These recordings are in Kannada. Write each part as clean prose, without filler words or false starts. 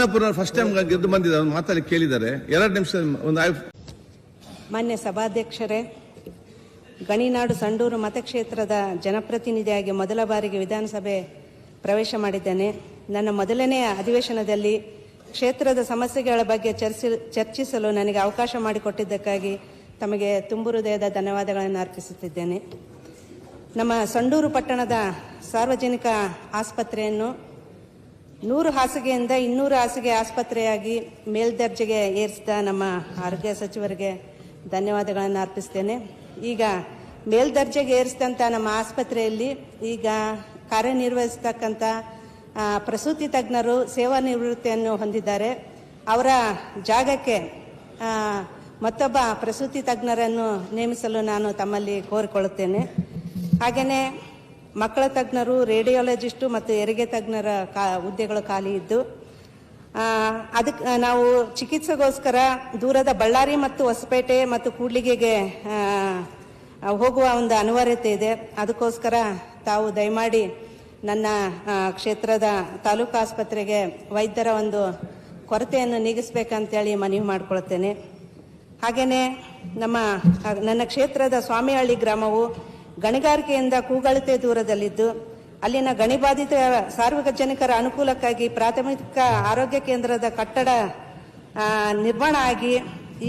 ಕೃಷ್ಣಪುರ ಫಸ್ಟ್ ಟೈಮ್ ಗೆದ್ದು ಬಂದಿದ್ದಾರೆ, ಮಾತಾಡಿ ಕೇಳಿದ್ದಾರೆ. 2 ನಿಮಿಷ ಮಾನ್ಯ ಸಭಾಧ್ಯಕ್ಷರೇ, ಗಣಿನಾಡು ಸಂಡೂರು ಮತಕ್ಷೇತ್ರದ ಜನಪ್ರತಿನಿಧಿಯಾಗಿ ಮೊದಲ ಬಾರಿಗೆ ವಿಧಾನಸಭೆ ಪ್ರವೇಶ ಮಾಡಿದ್ದೇನೆ. ನನ್ನ ಮೊದಲನೆಯ ಅಧಿವೇಶನದಲ್ಲಿ ಕ್ಷೇತ್ರದ ಸಮಸ್ಯೆಗಳ ಬಗ್ಗೆ ಚರ್ಚಿಸಲು ನನಗೆ ಅವಕಾಶ ಮಾಡಿಕೊಟ್ಟಿದ್ದಕ್ಕಾಗಿ ತಮಗೆ ತುಂಬು ಹೃದಯದ ಧನ್ಯವಾದಗಳನ್ನು ಅರ್ಪಿಸುತ್ತಿದ್ದೇನೆ. ನಮ್ಮ ಸಂಡೂರು ಪಟ್ಟಣದ ಸಾರ್ವಜನಿಕ ಆಸ್ಪತ್ರೆಯನ್ನು 100 ಹಾಸಿಗೆಯಿಂದ 200 ಹಾಸಿಗೆ ಆಸ್ಪತ್ರೆಯಾಗಿ ಮೇಲ್ದರ್ಜೆಗೆ ಏರಿಸಿದ ನಮ್ಮ ಆರೋಗ್ಯ ಸಚಿವರಿಗೆ ಧನ್ಯವಾದಗಳನ್ನು ಅರ್ಪಿಸ್ತೇನೆ. ಈಗ ಮೇಲ್ದರ್ಜೆಗೆ ಏರಿಸಿದಂಥ ನಮ್ಮ ಆಸ್ಪತ್ರೆಯಲ್ಲಿ ಈಗ ಕಾರ್ಯನಿರ್ವಹಿಸತಕ್ಕಂಥ ಪ್ರಸೂತಿ ತಜ್ಞರು ಸೇವಾ ನಿವೃತ್ತಿಯನ್ನು ಹೊಂದಿದ್ದಾರೆ. ಅವರ ಜಾಗಕ್ಕೆ ಮತ್ತೊಬ್ಬ ಪ್ರಸೂತಿ ತಜ್ಞರನ್ನು ನೇಮಿಸಲು ನಾನು ತಮ್ಮಲ್ಲಿ ಕೋರಿಕೊಳ್ಳುತ್ತೇನೆ. ಹಾಗೆಯೇ ಮಕ್ಕಳ ತಜ್ಞರು, ರೇಡಿಯಾಲಜಿಸ್ಟು ಮತ್ತು ಹೆರಿಗೆ ತಜ್ಞರ ಹುದ್ದೆಗಳು ಖಾಲಿ ಇದ್ದು ಅದಕ್ಕೆ ನಾವು ಚಿಕಿತ್ಸೆಗೋಸ್ಕರ ದೂರದ ಬಳ್ಳಾರಿ ಮತ್ತು ಹೊಸಪೇಟೆ ಮತ್ತು ಕೂಡ್ಲಿಗೆಗೆ ಹೋಗುವ ಒಂದು ಅನಿವಾರ್ಯತೆ ಇದೆ. ಅದಕ್ಕೋಸ್ಕರ ತಾವು ದಯಮಾಡಿ ನನ್ನ ಕ್ಷೇತ್ರದ ತಾಲೂಕು ಆಸ್ಪತ್ರೆಗೆ ವೈದ್ಯರ ಒಂದು ಕೊರತೆಯನ್ನು ನೀಗಿಸಬೇಕಂತೇಳಿ ಮನವಿ ಮಾಡಿಕೊಳ್ತೇನೆ. ಹಾಗೆಯೇ ನನ್ನ ಕ್ಷೇತ್ರದ ಸ್ವಾಮಿಹಳ್ಳಿ ಗ್ರಾಮವು ಗಣಿಗಾರಿಕೆಯಿಂದ ಕೂಗಳತೆ ದೂರದಲ್ಲಿದ್ದು ಅಲ್ಲಿನ ಗಣಿಬಾಧಿತ ಸಾರ್ವಜನಿಕರ ಅನುಕೂಲಕ್ಕಾಗಿ ಪ್ರಾಥಮಿಕ ಆರೋಗ್ಯ ಕೇಂದ್ರದ ಕಟ್ಟಡ ನಿರ್ಮಾಣ ಆಗಿ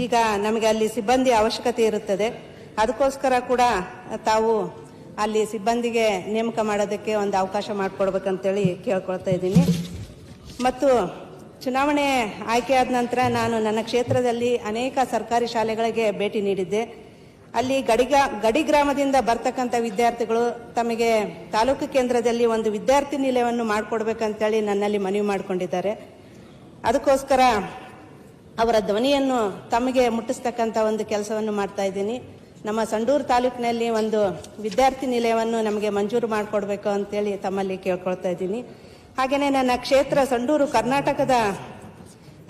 ಈಗ ನಮಗೆ ಅಲ್ಲಿ ಸಿಬ್ಬಂದಿ ಅವಶ್ಯಕತೆ ಇರುತ್ತದೆ. ಅದಕ್ಕೋಸ್ಕರ ಕೂಡ ತಾವು ಅಲ್ಲಿ ಸಿಬ್ಬಂದಿಗೆ ನೇಮಕ ಮಾಡೋದಕ್ಕೆ ಒಂದು ಅವಕಾಶ ಮಾಡಿಕೊಡ್ಬೇಕಂತೇಳಿ ಕೇಳ್ಕೊಳ್ತಾ ಇದ್ದೀನಿ. ಮತ್ತು ಚುನಾವಣೆ ಆಯ್ಕೆಯಾದ ನಂತರ ನಾನು ನನ್ನ ಕ್ಷೇತ್ರದಲ್ಲಿ ಅನೇಕ ಸರ್ಕಾರಿ ಶಾಲೆಗಳಿಗೆ ಭೇಟಿ ನೀಡಿದ್ದೆ. ಅಲ್ಲಿ ಗಡಿ ಗ್ರಾಮದಿಂದ ಬರ್ತಕ್ಕಂಥ ವಿದ್ಯಾರ್ಥಿಗಳು ತಮಗೆ ತಾಲೂಕು ಕೇಂದ್ರದಲ್ಲಿ ಒಂದು ವಿದ್ಯಾರ್ಥಿ ನಿಲಯವನ್ನು ಮಾಡಿಕೊಡ್ಬೇಕಂತೇಳಿ ನನ್ನಲ್ಲಿ ಮನವಿ ಮಾಡಿಕೊಂಡಿದ್ದಾರೆ. ಅದಕ್ಕೋಸ್ಕರ ಅವರ ಧ್ವನಿಯನ್ನು ತಮಗೆ ಮುಟ್ಟಿಸ್ತಕ್ಕಂಥ ಒಂದು ಕೆಲಸವನ್ನು ಮಾಡ್ತಾ ಇದ್ದೀನಿ. ನಮ್ಮ ಸಂಡೂರು ತಾಲೂಕಿನಲ್ಲಿ ಒಂದು ವಿದ್ಯಾರ್ಥಿ ನಿಲಯವನ್ನು ನಮಗೆ ಮಂಜೂರು ಮಾಡಿಕೊಡ್ಬೇಕು ಅಂತೇಳಿ ತಮ್ಮಲ್ಲಿ ಕೇಳ್ಕೊಳ್ತಾ ಇದ್ದೀನಿ. ಹಾಗೆಯೇ ನನ್ನ ಕ್ಷೇತ್ರ ಸಂಡೂರು ಕರ್ನಾಟಕದ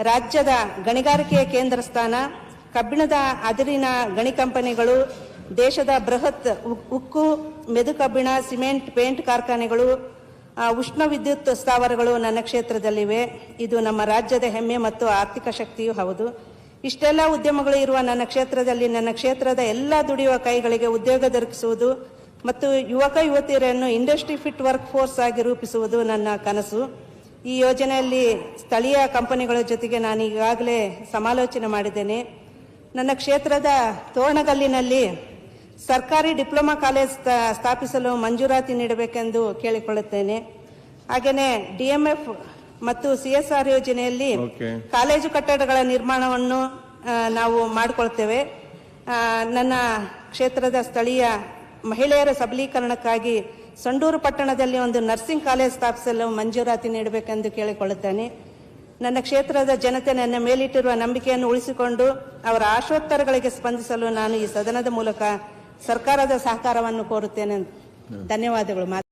ರಾಜ್ಯದ ಗಣಿಗಾರಿಕೆಯ ಕೇಂದ್ರ ಸ್ಥಾನ, ಕಬ್ಬಿಣದ ಅದಿರಿನ ಗಣಿ ಕಂಪನಿಗಳು, ದೇಶದ ಬೃಹತ್ ಉಕ್ಕು, ಮೆದು ಕಬ್ಬಿಣ, ಸಿಮೆಂಟ್, ಪೇಂಟ್ ಕಾರ್ಖಾನೆಗಳು, ಉಷ್ಣ ವಿದ್ಯುತ್ ಸ್ಥಾವರಗಳು ನನ್ನ ಕ್ಷೇತ್ರದಲ್ಲಿವೆ. ಇದು ನಮ್ಮ ರಾಜ್ಯದ ಹೆಮ್ಮೆ ಮತ್ತು ಆರ್ಥಿಕ ಶಕ್ತಿಯೂ ಹೌದು. ಇಷ್ಟೆಲ್ಲ ಉದ್ಯಮಗಳು ಇರುವ ನನ್ನ ಕ್ಷೇತ್ರದಲ್ಲಿ ನನ್ನ ಕ್ಷೇತ್ರದ ಎಲ್ಲ ದುಡಿಯುವ ಕೈಗಳಿಗೆ ಉದ್ಯೋಗ ದೊರಕಿಸುವುದು ಮತ್ತು ಯುವಕ ಯುವತಿಯರನ್ನು ಇಂಡಸ್ಟ್ರಿ ಫಿಟ್ ವರ್ಕ್ ಫೋರ್ಸ್ ಆಗಿ ರೂಪಿಸುವುದು ನನ್ನ ಕನಸು. ಈ ಯೋಜನೆಯಲ್ಲಿ ಸ್ಥಳೀಯ ಕಂಪನಿಗಳ ಜೊತೆಗೆ ನಾನು ಈಗಾಗಲೇ ಸಮಾಲೋಚನೆ ಮಾಡಿದ್ದೇನೆ. ನನ್ನ ಕ್ಷೇತ್ರದ ತೋರಣಗಲ್ಲಿನಲ್ಲಿ ಸರ್ಕಾರಿ ಡಿಪ್ಲೊಮಾ ಕಾಲೇಜ್ ಸ್ಥಾಪಿಸಲು ಮಂಜೂರಾತಿ ನೀಡಬೇಕೆಂದು ಕೇಳಿಕೊಳ್ಳುತ್ತೇನೆ. ಹಾಗೆಯೇ DMF ಮತ್ತು CSR ಯೋಜನೆಯಲ್ಲಿ ಕಾಲೇಜು ಕಟ್ಟಡಗಳ ನಿರ್ಮಾಣವನ್ನು ನಾವು ಮಾಡಿಕೊಳ್ತೇವೆ. ನನ್ನ ಕ್ಷೇತ್ರದ ಸ್ಥಳೀಯ ಮಹಿಳೆಯರ ಸಬಲೀಕರಣಕ್ಕಾಗಿ ಸಂಡೂರು ಪಟ್ಟಣದಲ್ಲಿ ಒಂದು ನರ್ಸಿಂಗ್ ಕಾಲೇಜ್ ಸ್ಥಾಪಿಸಲು ಮಂಜೂರಾತಿ ನೀಡಬೇಕೆಂದು ಕೇಳಿಕೊಳ್ಳುತ್ತೇನೆ. ನನ್ನ ಕ್ಷೇತ್ರದ ಜನತೆ ನನ್ನ ಮೇಲಿಟ್ಟಿರುವ ನಂಬಿಕೆಯನ್ನು ಉಳಿಸಿಕೊಂಡು ಅವರ ಆಶೋತ್ತರಗಳಿಗೆ ಸ್ಪಂದಿಸಲು ನಾನು ಈ ಸದನದ ಮೂಲಕ ಸರ್ಕಾರದ ಸಹಕಾರವನ್ನು ಕೋರುತ್ತೇನೆ. ಧನ್ಯವಾದಗಳು.